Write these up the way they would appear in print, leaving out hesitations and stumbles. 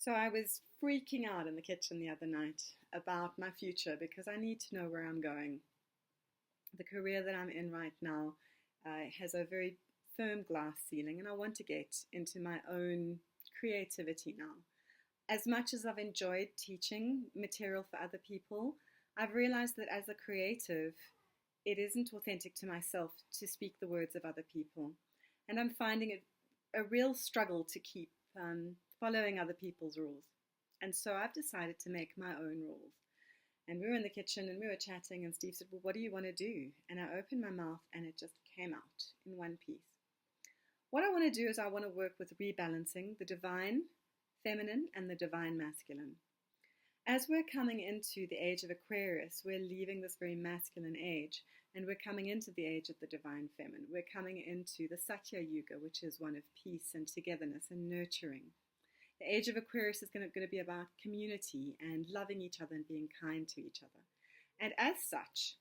So I was freaking out in the kitchen the other night about my future because I need to know where I'm going. The career that I'm in right now has a very firm glass ceiling, and I want to get into my own creativity now. As much as I've enjoyed teaching material for other people, I've realized that as a creative, it isn't authentic to myself to speak the words of other people. And I'm finding it a real struggle to keep following other people's rules. And so I've decided to make my own rules. And we were in the kitchen and we were chatting, and Steve said, "Well, what do you want to do?" And I opened my mouth and it just came out in one piece. What I want to do is I want to work with rebalancing the divine feminine and the divine masculine. As we're coming into the age of Aquarius, we're leaving this very masculine age and we're coming into the age of the divine feminine. We're coming into the Satya Yuga, which is one of peace and togetherness and nurturing. The age of Aquarius is going to be about community and loving each other and being kind to each other. And as such,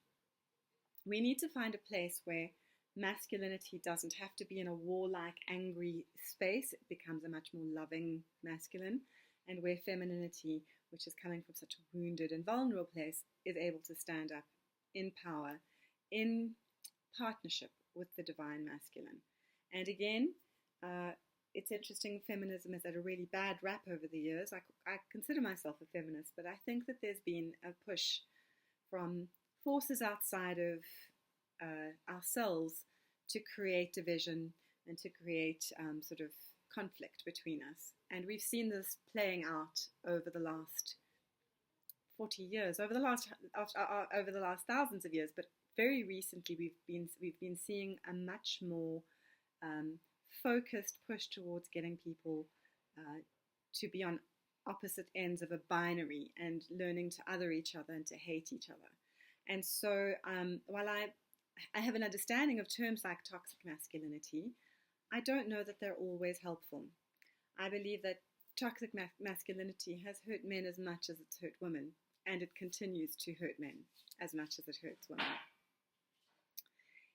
we need to find a place where masculinity doesn't have to be in a warlike, angry space. It becomes a much more loving masculine. And where femininity, which is coming from such a wounded and vulnerable place, is able to stand up in power, in partnership with the divine masculine. And again, it's interesting, feminism has had a really bad rap over the years. I consider myself a feminist, but I think that there's been a push from forces outside of ourselves to create division and to create sort of conflict between us. And we've seen this playing out over the last 40 years, over the last thousands of years. But very recently, we've been seeing a much more focused push towards getting people to be on opposite ends of a binary and learning to other each other and to hate each other. And so while I have an understanding of terms like toxic masculinity, I don't know that they're always helpful. I believe that toxic masculinity has hurt men as much as it's hurt women, and it continues to hurt men as much as it hurts women.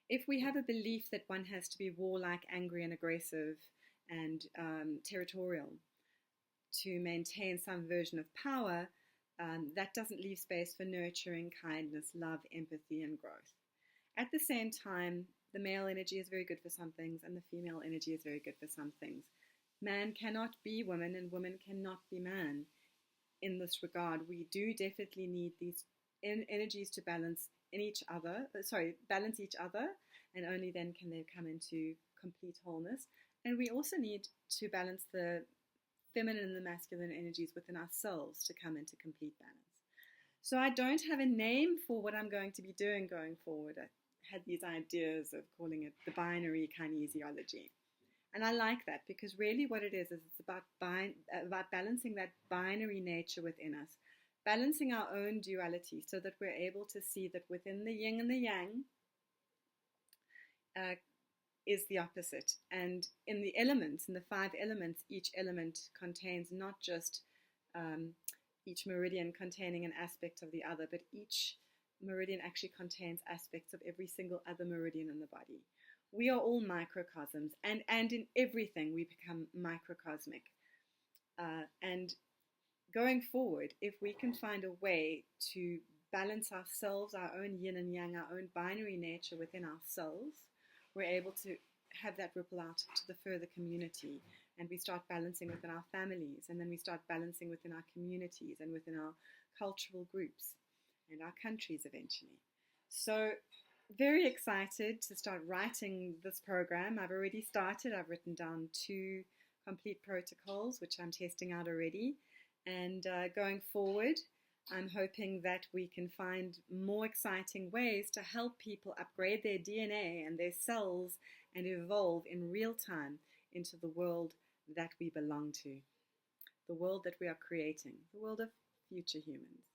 If we have a belief that one has to be warlike, angry, and aggressive and territorial to maintain some version of power, that doesn't leave space for nurturing, kindness, love, empathy, and growth. At the same time, the male energy is very good for some things and the female energy is very good for some things. Man cannot be woman and woman cannot be man. In this regard, we do definitely need these energies to balance each other, and only then can they come into complete wholeness. And we also need to balance the feminine and the masculine energies within ourselves to come into complete balance. So I don't have a name for what I'm going to be doing going forward. I had these ideas of calling it the binary kinesiology. And I like that because really what it is it's about balancing that binary nature within us, balancing our own duality so that we're able to see that within the yin and the yang is the opposite. And in the elements, in the 5 elements, each element contains not just each meridian containing an aspect of the other, but each meridian actually contains aspects of every single other meridian in the body. We are all microcosms, and in everything we become microcosmic. And going forward, if we can find a way to balance ourselves, our own yin and yang, our own binary nature within ourselves, we're able to have that ripple out to the further community. And we start balancing within our families, and then we start balancing within our communities and within our cultural groups and our countries eventually. So very excited to start writing this program. I've already started. I've written down 2 complete protocols, which I'm testing out already. And going forward, I'm hoping that we can find more exciting ways to help people upgrade their DNA and their cells and evolve in real time into the world that we belong to, the world that we are creating, the world of future humans.